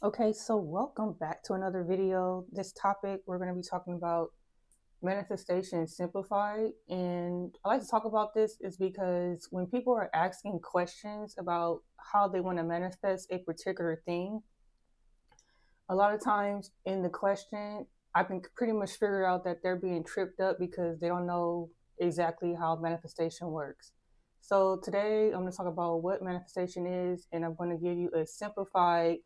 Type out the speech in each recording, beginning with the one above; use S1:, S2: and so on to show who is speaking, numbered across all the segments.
S1: Okay, so welcome back to another video. This topic we're going to be talking about manifestation simplified. And I like to talk about this is because when people are asking questions about how they want to manifest a particular thing, a lot of times in the question, I can pretty much figure out that they're being tripped up because they don't know exactly how manifestation works. So today I'm going to talk about what manifestation is, and I'm going to give you a simplified,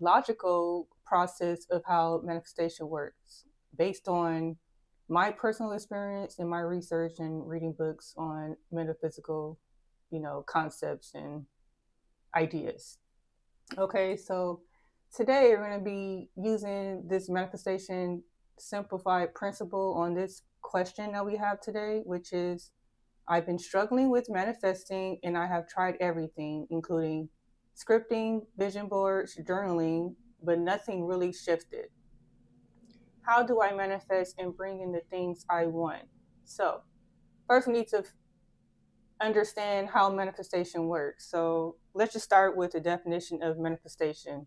S1: logical process of how manifestation works based on my personal experience and my research and reading books on metaphysical, concepts and ideas. Okay, so today we're going to be using this manifestation simplified principle on this question that we have today, which is I've been struggling with manifesting and I have tried everything, including scripting, vision boards, journaling, but nothing really shifted. How do I manifest and bring in the things I want? So, first, we need to understand how manifestation works. So let's just start with the definition of manifestation.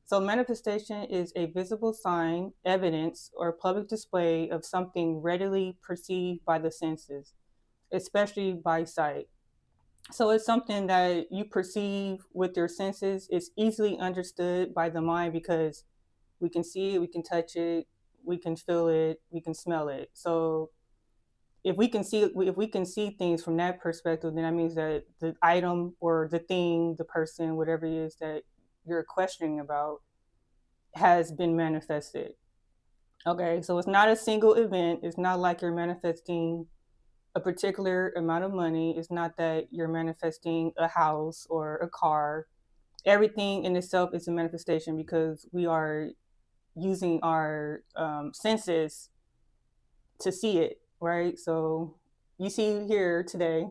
S1: So, manifestation is a visible sign, evidence, or public display of something readily perceived by the senses, especially by sight. So, it's something that you perceive with your senses. It's easily understood by the mind because we can see it, we can touch it, we can feel it, we can smell it. So, if we can see things from that perspective, then that means that the item or the thing, the person, whatever it is that you're questioning about has been manifested. Okay, so it's not a single event. It's not like you're manifesting a particular amount of money. It's not that you're manifesting a house or a car. Everything in itself is a manifestation because we are using our senses to see it, right? So you see here today,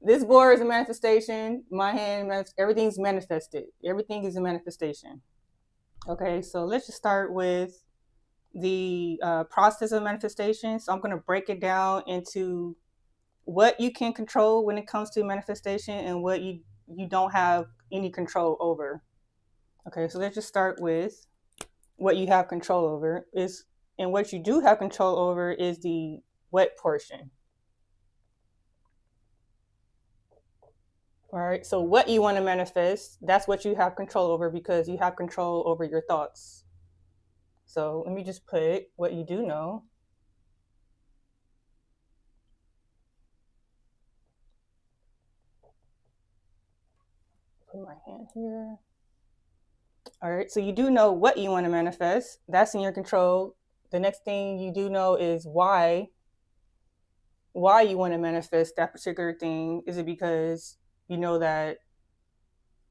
S1: this board is a manifestation. My hand, everything's manifested. Everything is a manifestation. Okay, so let's just start with the process of manifestation. So I'm going to break it down into what you can control when it comes to manifestation and what you don't have any control over. Okay, so let's just start with what you have control over is, and what you do have control over is the what portion. All right, so what you want to manifest, that's what you have control over because you have control over your thoughts. So let me just put what you do know. Put my hand here. All right, so you do know what you want to manifest. That's in your control. The next thing you do know is why you want to manifest that particular thing. Is it because you know that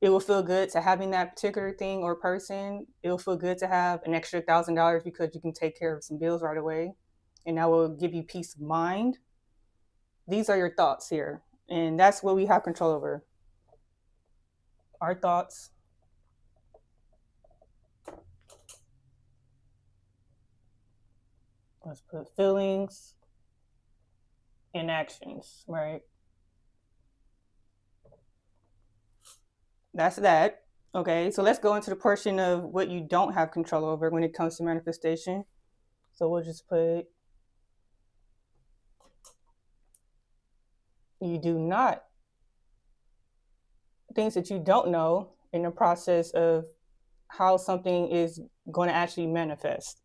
S1: it will feel good to having that particular thing or person? It will feel good to have an extra $1,000 because you can take care of some bills right away, and that will give you peace of mind. These are your thoughts here, and that's what we have control over. Our thoughts. Let's put feelings and actions, right? That's that. Okay, so let's go into the portion of what you don't have control over when it comes to manifestation. So we'll just put you do not, things that you don't know in the process of how something is going to actually manifest.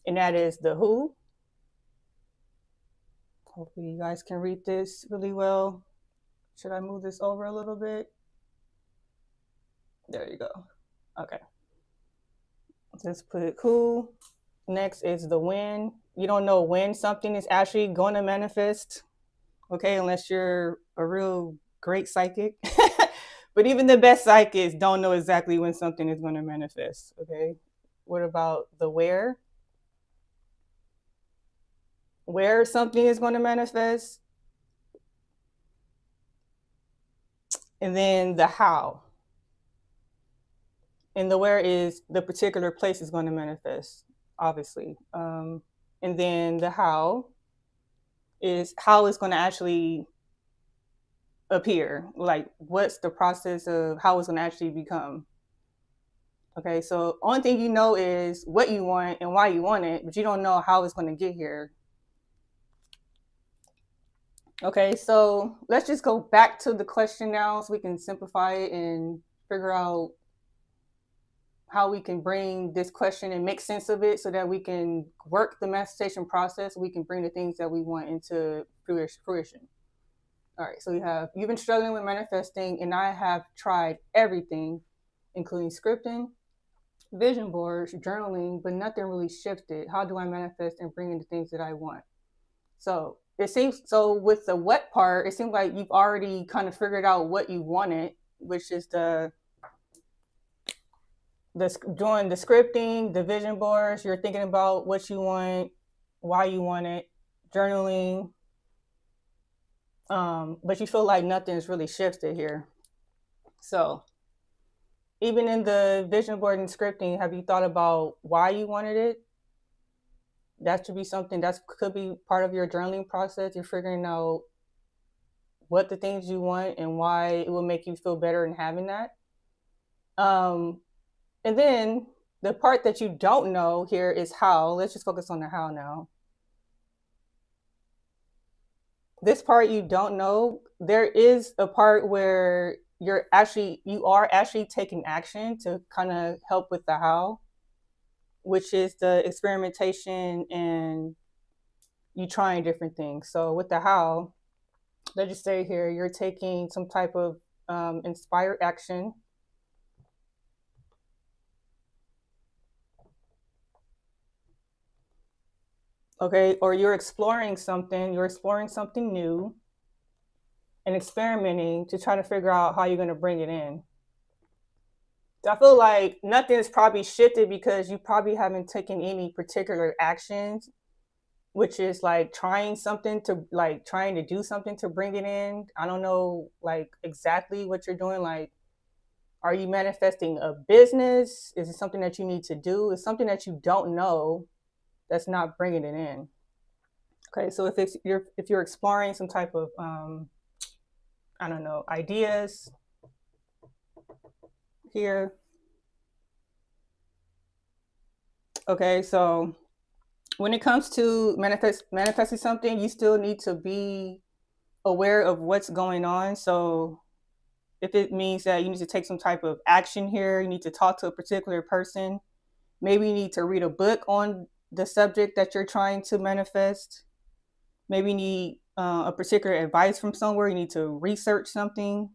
S1: And that is the who. Hopefully you guys can read this really well. Should I move this over a little bit? There you go. Okay. Let's put who. Next is the when. You don't know when something is actually going to manifest, okay, unless you're a real great psychic. But even the best psychics don't know exactly when something is going to manifest, okay? What about the where? Where something is going to manifest? And then the how. And the where is the particular place is going to manifest, obviously. And then the how is how it's going to actually appear. Like, what's the process of how it's going to actually become? Okay, so only thing you know is what you want and why you want it, but you don't know how it's going to get here. Okay, so let's just go back to the question now so we can simplify it and figure out how we can bring this question and make sense of it so that we can work the manifestation process. We can bring the things that we want into fruition. All right, so you've been struggling with manifesting, and I have tried everything, including scripting, vision boards, journaling, but nothing really shifted. How do I manifest and bring in the things that I want? So it seems so with the what part, it seems like you've already kind of figured out what you wanted, which is doing the scripting, the vision boards. You're thinking about what you want, why you want it, journaling. But you feel like nothing's really shifted here. So even in the vision board and scripting, have you thought about why you wanted it? That should be something that could be part of your journaling process. You're figuring out what the things you want and why it will make you feel better in having that. And then the part that you don't know here is how. Let's just focus on the how now. This part you don't know, there is a part where you are actually taking action to kind of help with the how, which is the experimentation and you trying different things. So with the how, let's just say here you're taking some type of inspired action. Okay, or you're exploring something new and experimenting to try to figure out how you're going to bring it in. I feel like nothing's probably shifted because you probably haven't taken any particular actions, which is like trying to do something to bring it in. I don't know like exactly what you're doing. Like, are you manifesting a business? Is it something that you need to do? It's something that you don't know that's not bringing it in. Okay, so if you're exploring some type of I don't know, ideas here. Okay, so when it comes to manifesting something, you still need to be aware of what's going on. So if it means that you need to take some type of action here, you need to talk to a particular person. Maybe you need to read a book on the subject that you're trying to manifest. Maybe you need a particular advice from somewhere. You need to research something.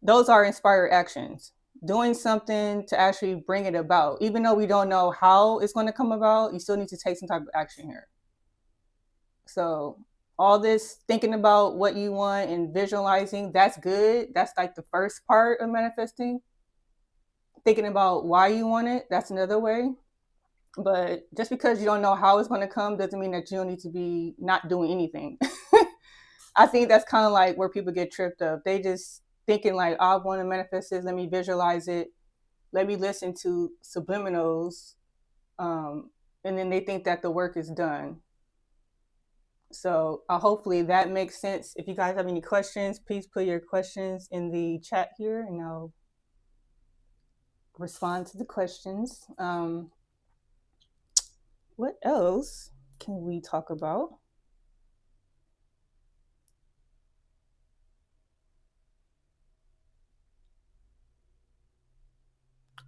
S1: Those are inspired actions. Doing something to actually bring it about. Even though we don't know how it's going to come about, you still need to take some type of action here. So all this thinking about what you want and visualizing, that's good. That's like the first part of manifesting. Thinking about why you want it, that's another way. But just because you don't know how it's going to come doesn't mean that you don't need to be not doing anything. I think that's kind of like where people get tripped up. They just thinking like, I want to manifest this. Let me visualize it. Let me listen to subliminals. And then they think that the work is done. So hopefully that makes sense. If you guys have any questions, please put your questions in the chat here and I'll respond to the questions. What else can we talk about?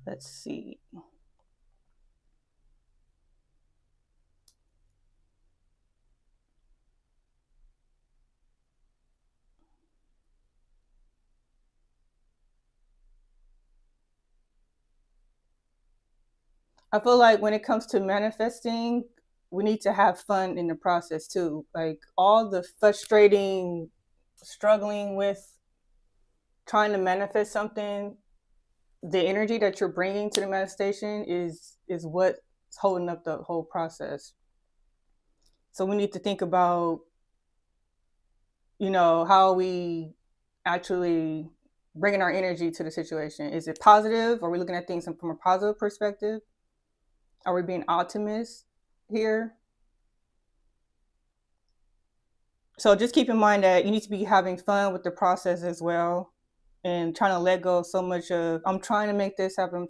S1: Let's see. I feel like when it comes to manifesting, we need to have fun in the process too. Like all the frustrating, struggling with trying to manifest something, the energy that you're bringing to the manifestation is what's holding up the whole process. So we need to think about, how we actually bringing our energy to the situation. Is it positive? Are we looking at things from a positive perspective? Are we being optimists here? So just keep in mind that you need to be having fun with the process as well and trying to let go of so much of I'm trying to make this happen,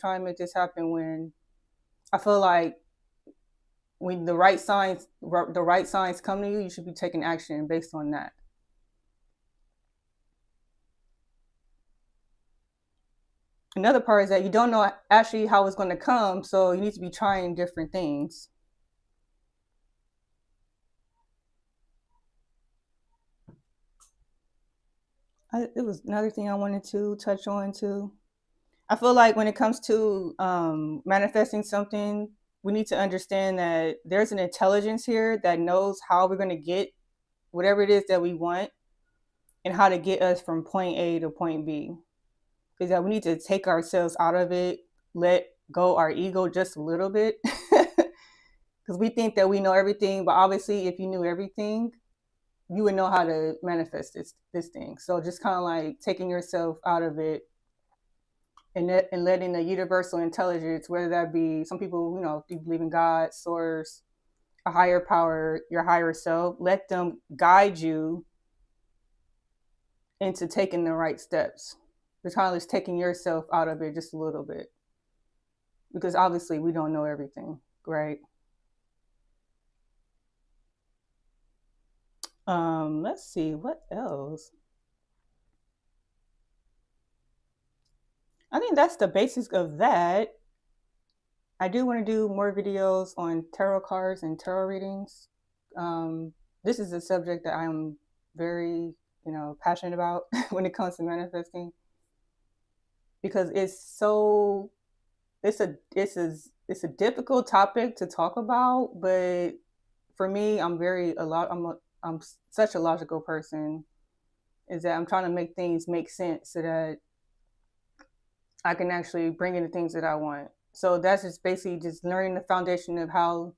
S1: when I feel like when the right signs come to you, you should be taking action based on that. Another part is that you don't know actually how it's going to come, so you need to be trying different things. It was another thing I wanted to touch on too. I feel like when it comes to manifesting something, we need to understand that there's an intelligence here that knows how we're going to get whatever it is that we want and how to get us from point A to point B. Because that we need to take ourselves out of it, let go our ego just a little bit. Because we think that we know everything, but obviously if you knew everything, you would know how to manifest this thing. So just kind of like taking yourself out of it and letting the universal intelligence, whether that be some people, you believe in God, source, a higher power, your higher self, let them guide you into taking the right steps. You're kind of just taking yourself out of it just a little bit. Because obviously we don't know everything, right? Let's see, what else? I think that's the basics of that. I do want to do more videos on tarot cards and tarot readings. This is a subject that I'm very, passionate about when it comes to manifesting, because it's a difficult topic to talk about, but for me, I'm such a logical person, is that I'm trying to make things make sense so that I can actually bring in the things that I want. So that's just basically just learning the foundation of how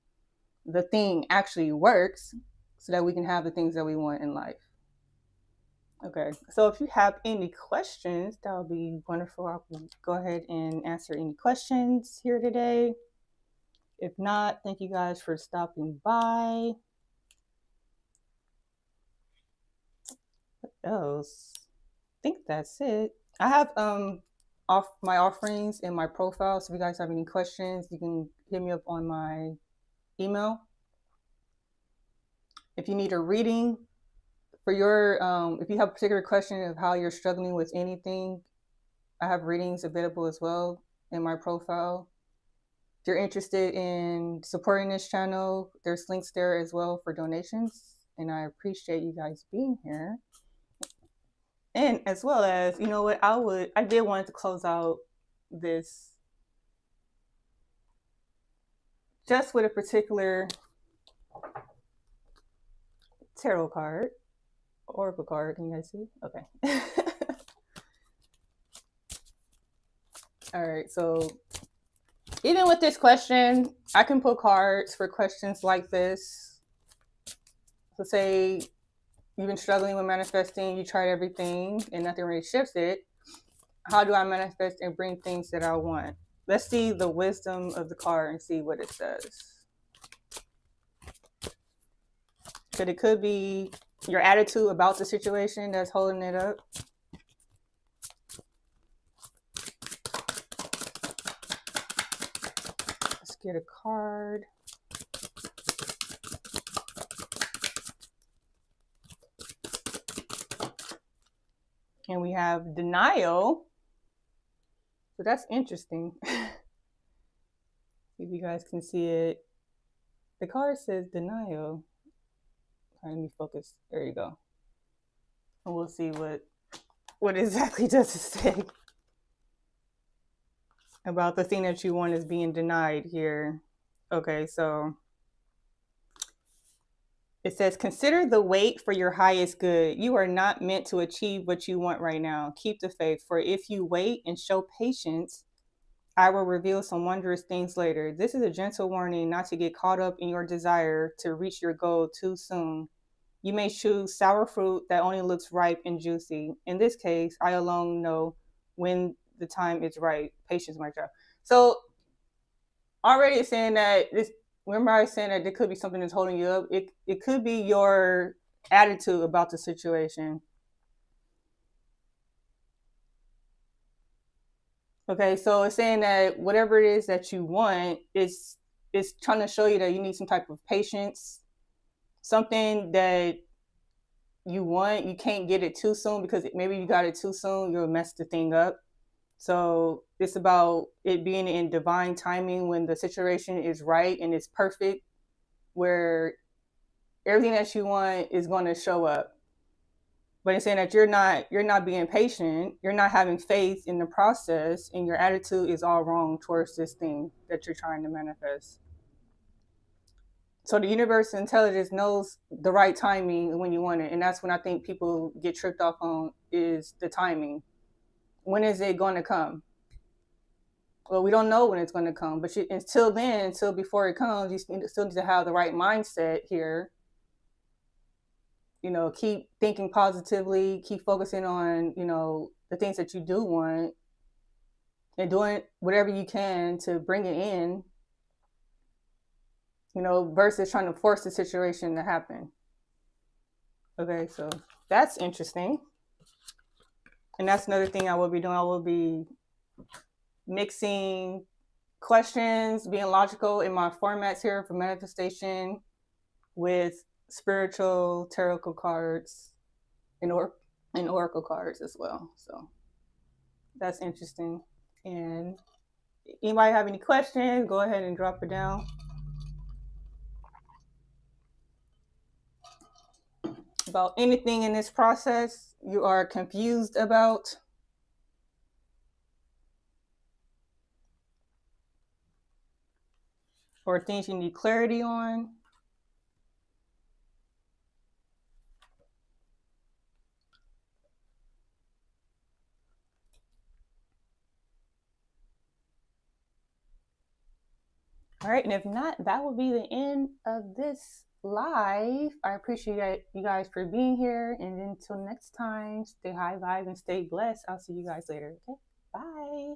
S1: the thing actually works so that we can have the things that we want in life. Okay, so if you have any questions, that would be wonderful. I will go ahead and answer any questions here today. If not, thank you guys for stopping by. What else? I think that's it. I have off my offerings in my profile, so if you guys have any questions, you can hit me up on my email. If you need a reading for your if you have a particular question of how you're struggling with anything, I have readings available as well in my profile. If you're interested in supporting this channel, there's links there as well for donations, and I appreciate you guys being here. And as well as, I did want to close out this just with a particular tarot card, oracle card. Can you guys see? Okay. All right, so even with this question, I can pull cards for questions like this. So say you've been struggling with manifesting, you tried everything and nothing really shifts it. How do I manifest and bring things that I want? Let's see the wisdom of the card and see what it says. But it could be your attitude about the situation that's holding it up. Let's get a card. And we have denial. So that's interesting. If you guys can see it. The card says denial. Let me focus. There you go. And we'll see what exactly does it say about the thing that you want is being denied here. Okay, so it says, consider the wait for your highest good. You are not meant to achieve what you want right now. Keep the faith, for if you wait and show patience, I will reveal some wondrous things later. This is a gentle warning not to get caught up in your desire to reach your goal too soon. You may choose sour fruit that only looks ripe and juicy. In this case, I alone know when the time is right. Patience, my child. So already it's saying that this, remember I was saying that there could be something that's holding you up. It could be your attitude about the situation. Okay, so it's saying that whatever it is that you want is trying to show you that you need some type of patience, something that you want, you can't get it too soon because maybe you got it too soon, you'll mess the thing up. So it's about it being in divine timing when the situation is right and it's perfect, where everything that you want is going to show up. But it's saying that you're not being patient, you're not having faith in the process, and your attitude is all wrong towards this thing that you're trying to manifest. So the universe intelligence knows the right timing when you want it, and that's when I think people get tripped off on is the timing. When is it going to come? Well, we don't know when it's going to come, but until then, until before it comes, you still need to have the right mindset here. Keep thinking positively, keep focusing on, the things that you do want and doing whatever you can to bring it in, versus trying to force the situation to happen. Okay, so that's interesting. And that's another thing I will be doing. I will be mixing questions, being logical in my formats here for manifestation with spiritual tarot cards and oracle cards as well. So that's interesting. And anybody have any questions, go ahead and drop it down. About anything in this process you are confused about. Or things you need clarity on. All right, and if not, that will be the end of this live. I appreciate you guys for being here. And until next time, stay high vibe and stay blessed. I'll see you guys later. Okay, bye.